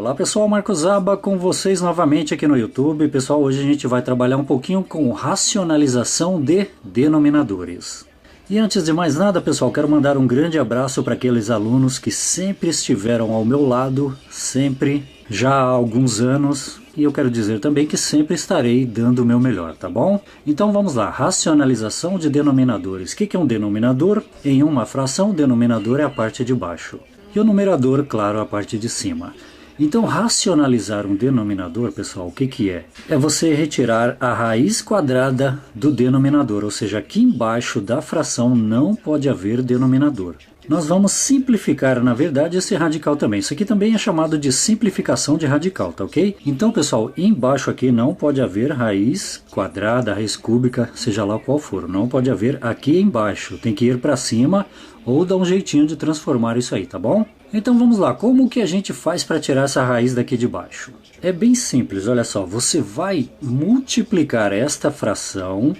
Olá pessoal, Marcos Aba com vocês novamente aqui no YouTube. Pessoal, hoje a gente vai trabalhar um pouquinho com racionalização de denominadores. E antes de mais nada, pessoal, quero mandar um grande abraço para aqueles alunos que sempre estiveram ao meu lado, sempre, já há alguns anos. E eu quero dizer também que sempre estarei dando o meu melhor, tá bom? Então vamos lá, racionalização de denominadores. O que é um denominador? Em uma fração, o denominador é a parte de baixo. E o numerador, claro, a parte de cima. Então, racionalizar um denominador, pessoal, o que é? É você retirar a raiz quadrada do denominador, ou seja, aqui embaixo da fração não pode haver denominador. Nós vamos simplificar, na verdade, esse radical também. Isso aqui também é chamado de simplificação de radical, tá ok? Então, pessoal, embaixo aqui não pode haver raiz quadrada, raiz cúbica, seja lá qual for. Não pode haver aqui embaixo. Tem que ir para cima ou dar um jeitinho de transformar isso aí, tá bom? Então vamos lá, como que a gente faz para tirar essa raiz daqui de baixo? É bem simples, olha só, você vai multiplicar esta fração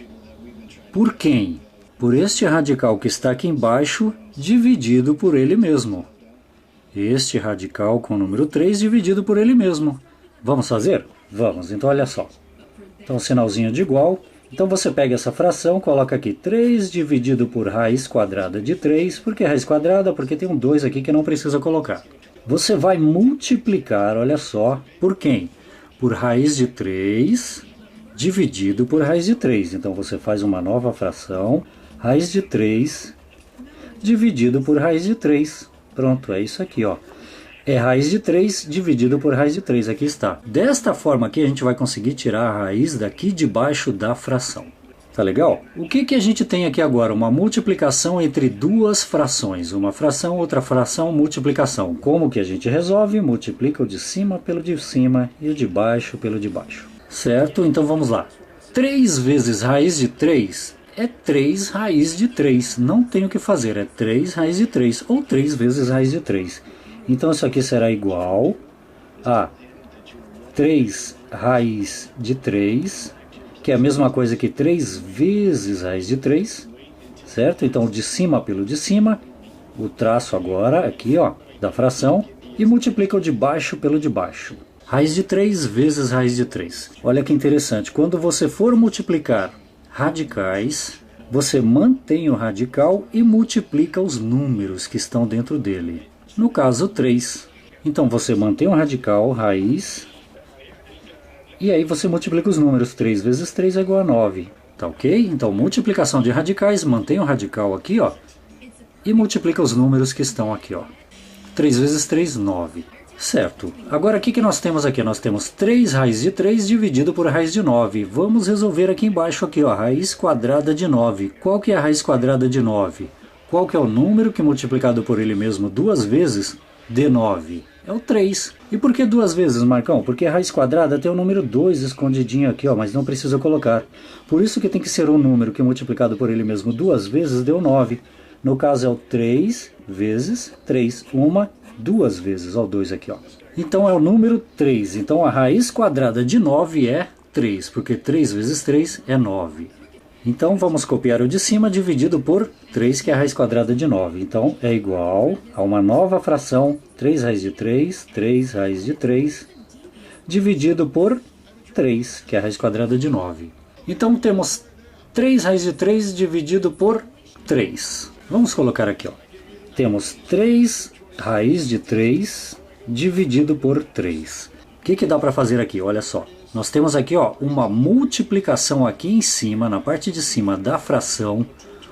por quem? Por este radical que está aqui embaixo, dividido por ele mesmo. Este radical com o número 3 dividido por ele mesmo. Vamos fazer? Vamos, então olha só. Então sinalzinho de igual. Então você pega essa fração, coloca aqui 3 dividido por raiz quadrada de 3. Por que raiz quadrada? Porque tem um 2 aqui que não precisa colocar. Você vai multiplicar, olha só, por quem? Por raiz de 3 dividido por raiz de 3. Então você faz uma nova fração, raiz de 3 dividido por raiz de 3. Pronto, é isso aqui, ó. É raiz de 3 dividido por raiz de 3, aqui está. Desta forma aqui a gente vai conseguir tirar a raiz daqui de baixo da fração. Tá legal? O que a gente tem aqui agora? Uma multiplicação entre duas frações. Uma fração, outra fração, multiplicação. Como que a gente resolve? Multiplica o de cima pelo de cima e o de baixo pelo de baixo. Certo? Então vamos lá. 3 vezes raiz de 3 é 3 raiz de 3. Não tem o que fazer, é 3 raiz de 3 ou 3 vezes raiz de 3. Então isso aqui será igual a 3 raiz de 3, que é a mesma coisa que 3 vezes raiz de 3, certo? Então de cima pelo de cima, o traço agora aqui, ó, da fração, e multiplica o de baixo pelo de baixo. Raiz de 3 vezes raiz de 3. Olha que interessante, quando você for multiplicar radicais, você mantém o radical e multiplica os números que estão dentro dele. No caso 3. Então você mantém o radical, raiz, e aí você multiplica os números. 3 vezes 3 é igual a 9. Tá ok? Então multiplicação de radicais, mantém o radical aqui, ó, e multiplica os números que estão aqui, ó. 3 vezes 3, 9. Certo. Agora o que nós temos aqui? Nós temos 3 raiz de 3 dividido por raiz de 9. Vamos resolver aqui embaixo, aqui, ó, raiz quadrada de 9. Qual que é a raiz quadrada de 9? Qual que é o número que multiplicado por ele mesmo duas vezes de 9? É o 3. E por que duas vezes, Marcão? Porque a raiz quadrada tem o número 2 escondidinho aqui, ó, mas não precisa colocar. Por isso que tem que ser um número que multiplicado por ele mesmo duas vezes deu 9. No caso é o 3 vezes 3. Uma, duas vezes, ó, o 2 aqui, ó. Então é o número 3. Então a raiz quadrada de 9 é 3, porque 3 vezes 3 é 9. Então vamos copiar o de cima dividido por 3, que é a raiz quadrada de 9. Então é igual a uma nova fração, 3 raiz de 3, 3 raiz de 3, dividido por 3, que é a raiz quadrada de 9. Então temos 3 raiz de 3 dividido por 3. Vamos colocar aqui, ó. Temos 3 raiz de 3 dividido por 3. O que dá para fazer aqui? Olha só. Nós temos aqui, ó, uma multiplicação aqui em cima, na parte de cima da fração.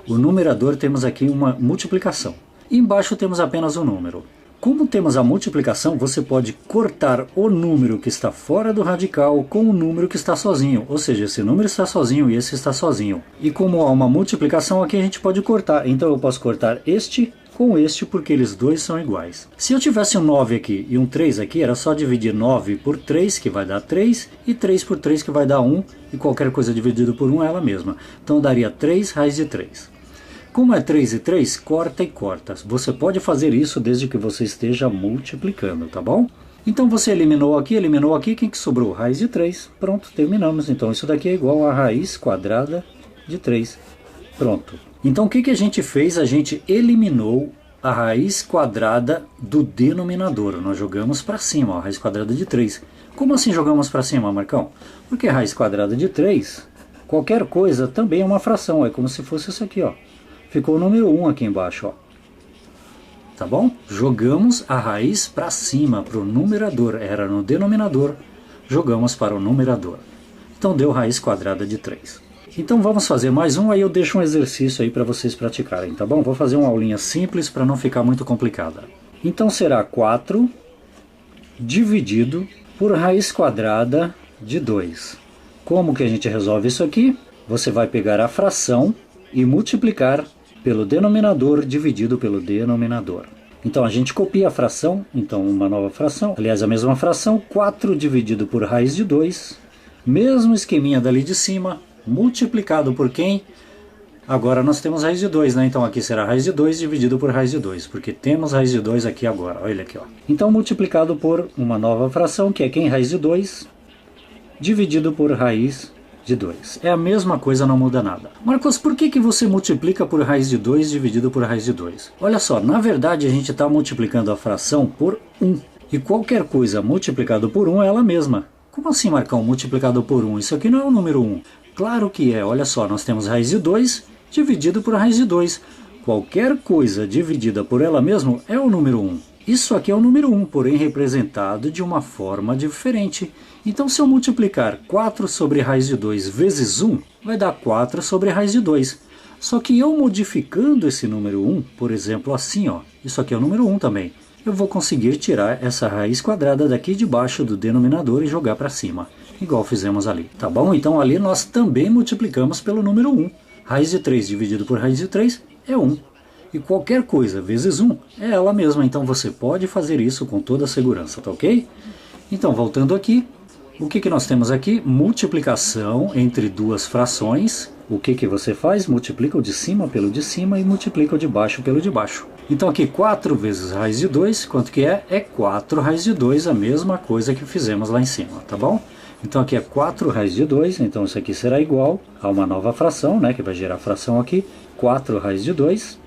O numerador temos aqui uma multiplicação. E embaixo temos apenas o número. Como temos a multiplicação, você pode cortar o número que está fora do radical com o número que está sozinho. Ou seja, esse número está sozinho e esse está sozinho. E como há uma multiplicação aqui, a gente pode cortar. Então eu posso cortar este com este, porque eles dois são iguais. Se eu tivesse um 9 aqui e um 3 aqui, era só dividir 9 por 3, que vai dar 3, e 3 por 3, que vai dar 1, e qualquer coisa dividido por 1 é ela mesma. Então daria 3 raiz de 3. Como é 3 e 3, corta e corta. Você pode fazer isso desde que você esteja multiplicando, tá bom? Então você eliminou aqui, quem que sobrou? Raiz de 3. Pronto, terminamos. Então isso daqui é igual a raiz quadrada de 3. Pronto. Então o que a gente fez? A gente eliminou a raiz quadrada do denominador. Nós jogamos para cima, ó, raiz quadrada de 3. Como assim jogamos para cima, Marcão? Porque a raiz quadrada de 3, qualquer coisa também é uma fração. É como se fosse isso aqui, ó. Ficou o número 1 aqui embaixo, ó. Tá bom? Jogamos a raiz para cima, para o numerador. Era no denominador, jogamos para o numerador. Então deu raiz quadrada de 3. Então vamos fazer mais um, aí eu deixo um exercício aí para vocês praticarem, tá bom? Vou fazer uma aulinha simples para não ficar muito complicada. Então será 4 dividido por raiz quadrada de 2. Como que a gente resolve isso aqui? Você vai pegar a fração e multiplicar pelo denominador dividido pelo denominador. Então a gente copia a fração, então uma nova fração, aliás a mesma fração, 4 dividido por raiz de 2, mesmo esqueminha dali de cima, multiplicado por quem? Agora nós temos raiz de 2, né? Então aqui será raiz de 2 dividido por raiz de 2, porque temos raiz de 2 aqui agora, olha aqui, ó. Então multiplicado por uma nova fração, que é quem? Raiz de 2, dividido por raiz de 2. É a mesma coisa, não muda nada. Marcos, por que você multiplica por raiz de 2 dividido por raiz de 2? Olha só, na verdade a gente está multiplicando a fração por 1. E qualquer coisa multiplicado por 1 é ela mesma. Como assim, Marcão, multiplicado por 1? Isso aqui não é o número 1. Claro que é, olha só, nós temos raiz de 2 dividido por raiz de 2. Qualquer coisa dividida por ela mesma é o número 1. Isso aqui é o número 1, porém representado de uma forma diferente. Então se eu multiplicar 4 sobre raiz de 2 vezes 1, vai dar 4 sobre raiz de 2. Só que eu modificando esse número 1, por exemplo assim, ó, isso aqui é o número 1 também, eu vou conseguir tirar essa raiz quadrada daqui de baixo do denominador e jogar para cima, igual fizemos ali, tá bom? Então ali nós também multiplicamos pelo número 1. Raiz de 3 dividido por raiz de 3 é 1. E qualquer coisa vezes 1 é ela mesma, então você pode fazer isso com toda a segurança, tá ok? Então voltando aqui, o que nós temos aqui? Multiplicação entre duas frações. O que você faz? Multiplica o de cima pelo de cima e multiplica o de baixo pelo de baixo. Então aqui 4 vezes raiz de 2, quanto que é? É 4 raiz de 2, a mesma coisa que fizemos lá em cima, tá bom? Então aqui é 4 raiz de 2, então isso aqui será igual a uma nova fração, né, que vai gerar a fração aqui, 4 raiz de 2,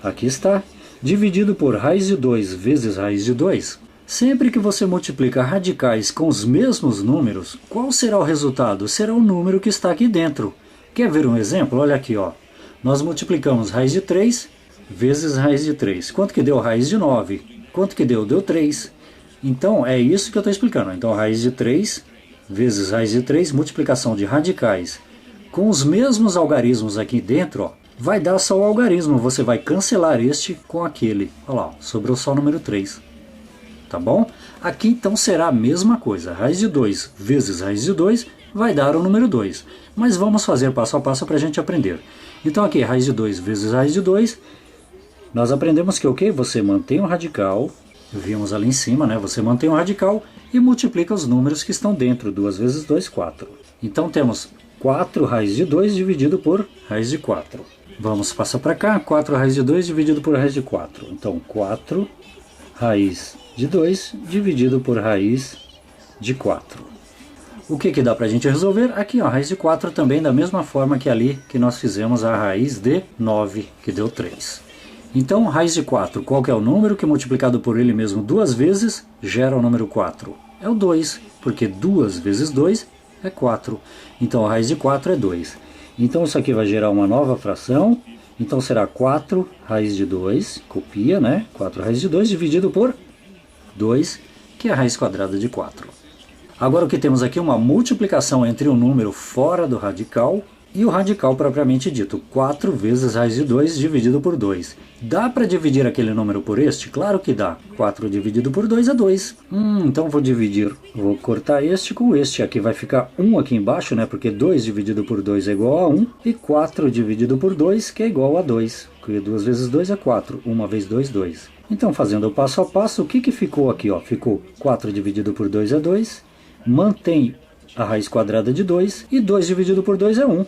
aqui está, dividido por raiz de 2 vezes raiz de 2. Sempre que você multiplica radicais com os mesmos números, qual será o resultado? Será o número que está aqui dentro. Quer ver um exemplo? Olha aqui, ó. Nós multiplicamos raiz de 3 vezes raiz de 3. Quanto que deu raiz de 9? Quanto que deu? Deu 3. Então, é isso que eu estou explicando. Então, raiz de 3 vezes raiz de 3, multiplicação de radicais com os mesmos algarismos aqui dentro, ó, vai dar só o algarismo. Você vai cancelar este com aquele. Olha lá, sobrou só o número 3. Tá bom? Aqui então será a mesma coisa. Raiz de 2 vezes raiz de 2 vai dar o número 2. Mas vamos fazer passo a passo para a gente aprender. Então aqui, raiz de 2 vezes raiz de 2, nós aprendemos que o quê? Você mantém o radical, vimos ali em cima, né? Você mantém o radical e multiplica os números que estão dentro. 2 vezes 2, 4. Então temos 4 raiz de 2 dividido por raiz de 4. Vamos passar para cá, 4 raiz de 2 dividido por raiz de 4. Então 4 raiz de 2 dividido por raiz de 4. O que dá para a gente resolver? Aqui, ó, raiz de 4 também da mesma forma que ali que nós fizemos a raiz de 9, que deu 3. Então, raiz de 4, qual que é o número que multiplicado por ele mesmo duas vezes gera o número 4? É o 2, porque 2 vezes 2 é 4. Então, a raiz de 4 é 2. Então, isso aqui vai gerar uma nova fração. Então, será 4 raiz de 2, copia, né? 4 raiz de 2 dividido por 2, que é a raiz quadrada de 4. Agora o que temos aqui é uma multiplicação entre um número fora do radical e o radical propriamente dito. 4 vezes raiz de 2 dividido por 2. Dá para dividir aquele número por este? Claro que dá. 4 dividido por 2 é 2. Então vou cortar este com este. Aqui vai ficar 1 aqui embaixo, né? Porque 2 dividido por 2 é igual a 1. E 4 dividido por 2, que é igual a 2. Porque 2 vezes 2 é 4. 1 vezes 2, 2. Então, fazendo o passo a passo, o que ficou aqui? Ó? Ficou 4 dividido por 2 é 2. Mantém a raiz quadrada de 2. E 2 dividido por 2 é 1.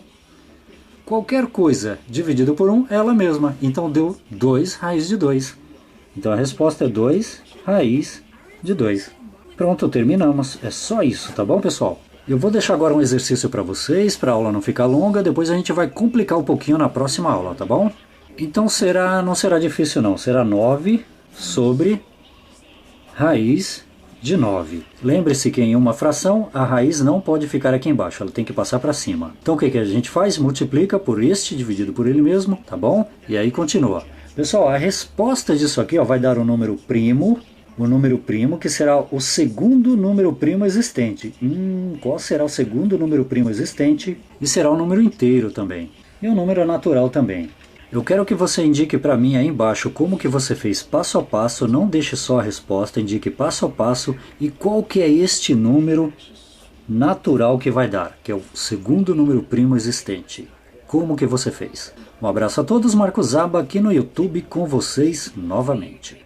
Qualquer coisa dividido por 1 é ela mesma. Então deu 2 raiz de 2. Então a resposta é 2 raiz de 2. Pronto, terminamos. É só isso, tá bom, pessoal? Eu vou deixar agora um exercício para vocês, para a aula não ficar longa. Depois a gente vai complicar um pouquinho na próxima aula, tá bom? Então não será difícil não, será 9 sobre raiz de 9. Lembre-se que em uma fração a raiz não pode ficar aqui embaixo, ela tem que passar para cima. Então o que a gente faz? Multiplica por este dividido por ele mesmo, tá bom? E aí continua. Pessoal, a resposta disso aqui vai dar um número primo, o número primo que será o segundo número primo existente. Qual será o segundo número primo existente? E será um número inteiro também. E um número natural também. Eu quero que você indique para mim aí embaixo como que você fez passo a passo, não deixe só a resposta, indique passo a passo e qual que é este número natural que vai dar, que é o segundo número primo existente. Como que você fez? Um abraço a todos, Marcos Zaba aqui no YouTube com vocês novamente.